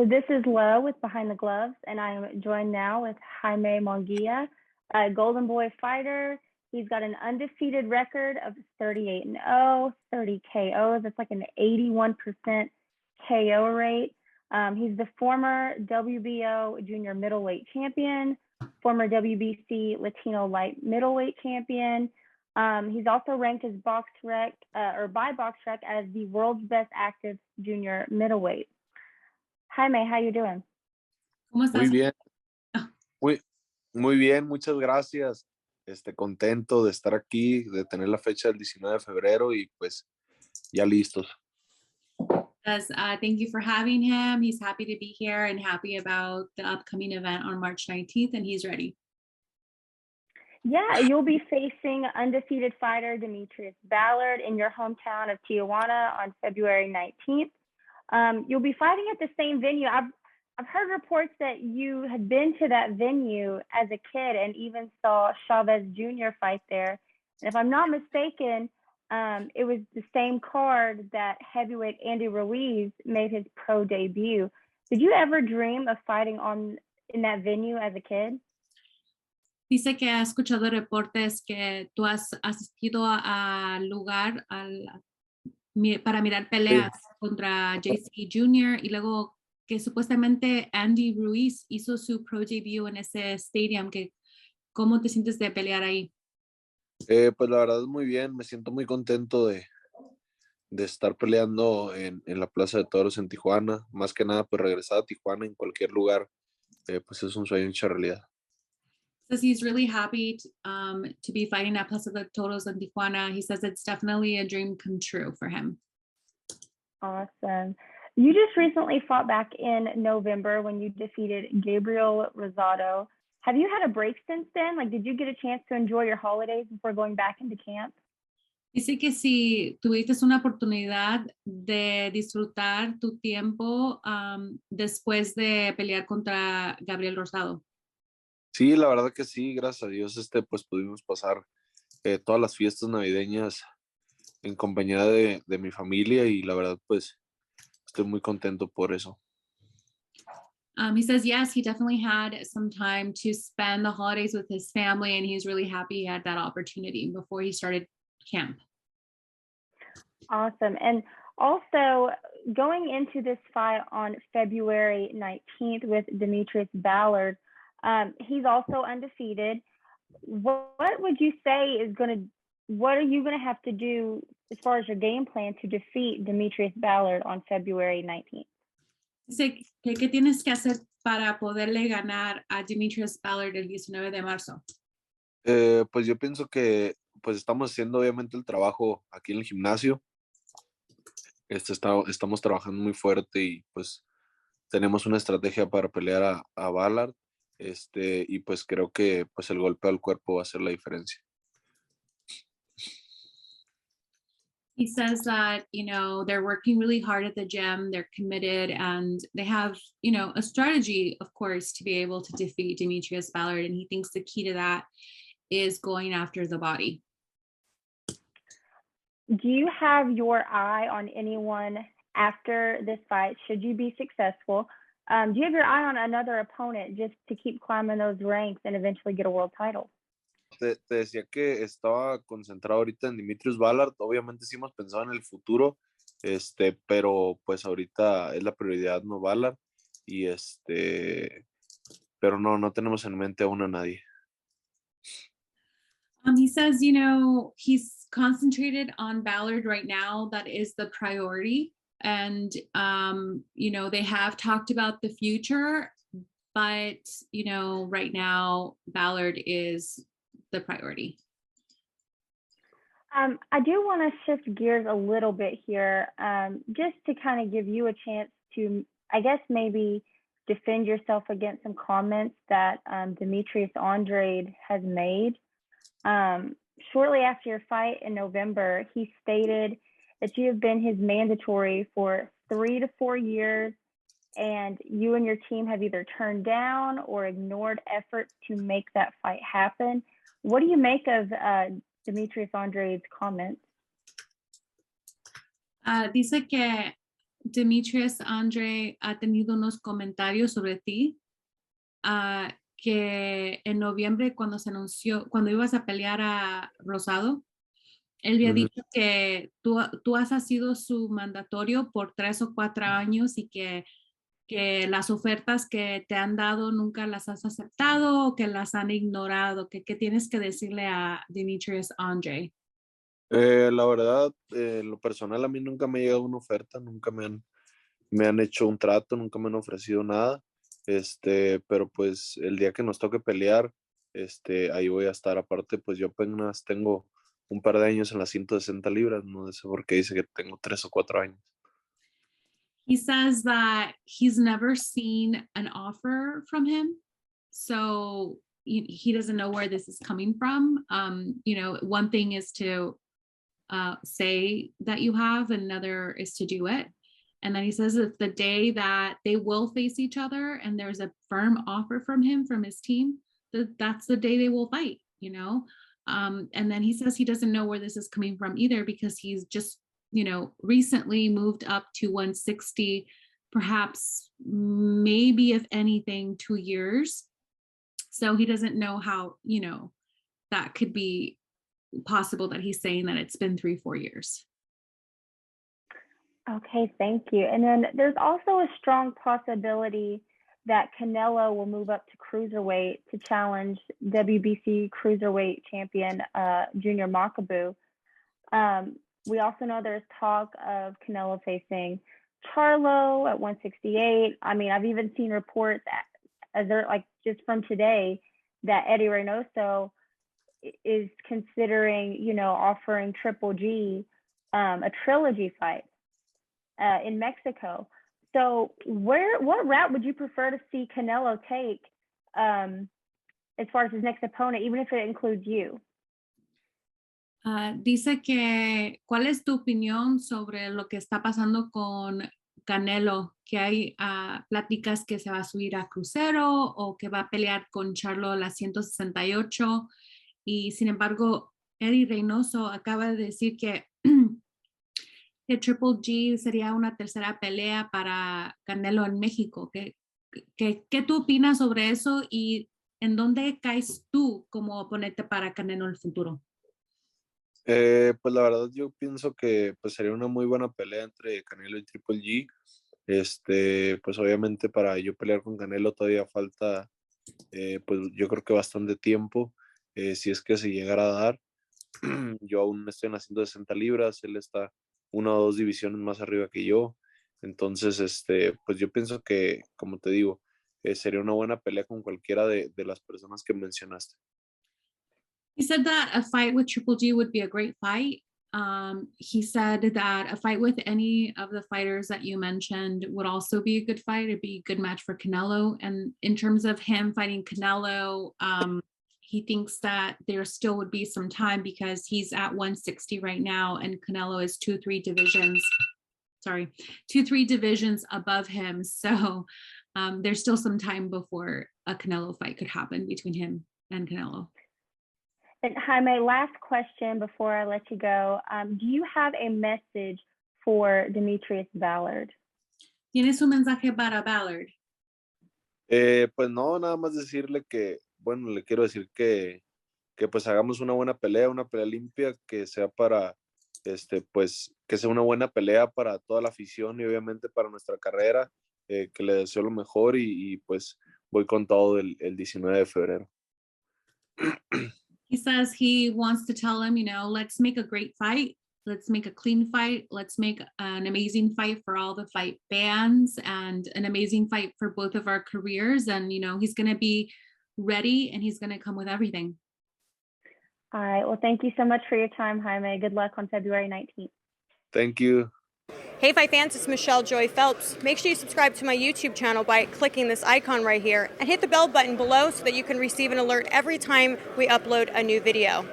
So this is Lo with Behind the Gloves, and I am joined now with Jaime Munguia, a Golden Boy fighter. He's got an undefeated record of 38-0, 30 KOs. That's like an 81% KO rate. He's the former WBO junior middleweight champion, former WBC Latino light middleweight champion. He's also ranked as by BoxRec as the world's best active junior middleweight. Jaime, how you doing? ¿Cómo estás? Muy bien, muy bien, muchas gracias. Contento de estar aquí, de tener la fecha del 19 de febrero y pues ya listos. Thank you for having him. He's happy to be here and happy about the upcoming event on March 19th, and he's ready. Yeah, you'll be facing undefeated fighter Demetrius Ballard in your hometown of Tijuana on February 19th. You'll be fighting at the same venue. I've heard reports that you had been to that venue as a kid and even saw Chavez Jr. fight there. And if I'm not mistaken, it was the same card that heavyweight Andy Ruiz made his pro debut. Did you ever dream of fighting in that venue as a kid? Dice que ha escuchado reportes que tú has asistido al lugar para mirar peleas contra JC Jr. y luego que supuestamente Andy Ruiz hizo su pro debut en ese stadium. ¿Cómo te sientes de pelear ahí? Pues la verdad muy bien, me siento muy contento de estar peleando en la Plaza de Toros en Tijuana. Más que nada, pues regresar a Tijuana en cualquier lugar, pues es un sueño hecho realidad. Says he's really happy to be fighting at Plaza de Toros in Tijuana. He says it's definitely a dream come true for him. Awesome. You just recently fought back in November when you defeated Gabriel Rosado. Have you had a break since then? Like, did you get a chance to enjoy your holidays before going back into camp? Dice que si tuviste una oportunidad de disfrutar tu tiempo después de pelear contra Gabriel Rosado. Sí, la verdad que sí, gracias a Dios, pues pudimos pasar todas las fiestas navideñas en compañía de mi familia y la verdad pues estoy muy contento por eso. He says, yes, he definitely had some time to spend the holidays with his family, and he's really happy he had that opportunity before he started camp. Awesome. And also, going into this fight on February 19th with Demetrius Ballard, he's also undefeated. What would you say what are you going to have to do as far as your game plan to defeat Demetrius Ballard on February 19th? Dice que ¿qué tienes que hacer para poderle ganar a Demetrius Ballard el 19 de marzo? Pues yo pienso que pues estamos haciendo obviamente el trabajo aquí en el gimnasio. Estamos trabajando muy fuerte y pues tenemos una estrategia para pelear a Ballard. Y pues creo que pues el golpe al cuerpo va a hacer la diferencia. He says that, they're working really hard at the gym, they're committed, and they have, a strategy, of course, to be able to defeat Demetrius Ballard. And he thinks the key to that is going after the body. Do you have your eye on anyone after this fight, should you be successful? Do you have your eye on another opponent just to keep climbing those ranks and eventually get a world title? Te decía que estaba concentrado ahorita en Demetrius Ballard. Obviamente sí hemos pensado en el futuro, pero pues ahorita es la prioridad, no Ballard. Y pero no tenemos en mente aún a nadie. He says, he's concentrated on Ballard right now. That is the priority. And, they have talked about the future, but, right now, Ballard is the priority. I do want to shift gears a little bit here, just to kind of give you a chance to, I guess, maybe defend yourself against some comments that Demetrius Andrade has made. Shortly after your fight in November, he stated that you have been his mandatory for 3 to 4 years, and you and your team have either turned down or ignored efforts to make that fight happen. What do you make of Demetrius Andrade's comments? Dice que Demetrius Andrade ha tenido unos comentarios sobre ti, que en noviembre cuando se anunció, cuando ibas a pelear a Rosado, él había dicho que tú has sido su mandatorio por 3 o 4 años y que las ofertas que te han dado nunca las has aceptado o que las han ignorado. ¿Qué tienes que decirle a Demetrius Andrade? La verdad, lo personal a mí nunca me ha llegado una oferta, nunca me han hecho un trato, nunca me han ofrecido nada. Pero pues el día que nos toque pelear, ahí voy a estar. Aparte, pues yo apenas tengo un par de años en las 160 libras, no sé por qué dice que tengo 3 o 4 años. He says that he's never seen an offer from him, so he doesn't know where this is coming from. One thing is to say that you have, another is to do it. And then he says it's the day that they will face each other and there's a firm offer from him, from his team, that's the day they will fight, and then he says he doesn't know where this is coming from either, because he's just recently moved up to 160, perhaps, maybe, if anything, 2 years. So he doesn't know how, that could be possible, that he's saying that it's been 3-4 years. Okay, thank you. And then there's also a strong possibility that Canelo will move up to cruiserweight to challenge WBC cruiserweight champion Junior Makabu. We also know there's talk of Canelo facing Charlo at 168. I mean, I've even seen reports just from today that Eddie Reynoso is considering, offering Triple G a trilogy fight in Mexico. So what route would you prefer to see Canelo take as far as his next opponent, even if it includes you? Dice que, ¿cuál es tu opinión sobre lo que está pasando con Canelo? Que hay pláticas que se va a subir a crucero o que va a pelear con Charlo a las 168. Y sin embargo, Eddie Reynoso acaba de decir que Triple G sería una tercera pelea para Canelo en México. ¿Qué tú opinas sobre eso y en dónde caes tú como oponente para Canelo en el futuro? Pues la verdad yo pienso que pues sería una muy buena pelea entre Canelo y Triple G. Pues obviamente para yo pelear con Canelo todavía falta pues yo creo que bastante tiempo, si es que se llegara a dar. Yo aún estoy en las 160 libras, él está 1 o 2 divisiones más arriba que yo. Entonces, pues yo pienso que, como te digo, sería una buena pelea con cualquiera de las personas que mencionaste. He said that a fight with Triple G would be a great fight. He said that a fight with any of the fighters that you mentioned would also be a good fight. It'd be a good match for Canelo. And in terms of him fighting Canelo, he thinks that there still would be some time because he's at 160 right now and Canelo is 2-3 divisions above him. So there's still some time before a Canelo fight could happen between him and Canelo. And Jaime, last question before I let you go. Do you have a message for Demetrius Ballard? ¿Tienes un mensaje para Ballard? Pues no, nada más decirle que, bueno, le quiero decir que pues hagamos una buena pelea, una pelea limpia, que sea para, pues, que sea una buena pelea para toda la afición y obviamente para nuestra carrera, que le deseo lo mejor y pues voy con todo el 19 de febrero. He says he wants to tell him, let's make a great fight. Let's make a clean fight. Let's make an amazing fight for all the fight fans and an amazing fight for both of our careers. And, he's going to be ready and he's going to come with everything. All right. Well, thank you so much for your time, Jaime. Good luck on February 19th. Thank you. Hey Fight fans, it's Michelle Joy Phelps. Make sure you subscribe to my YouTube channel by clicking this icon right here and hit the bell button below so that you can receive an alert every time we upload a new video.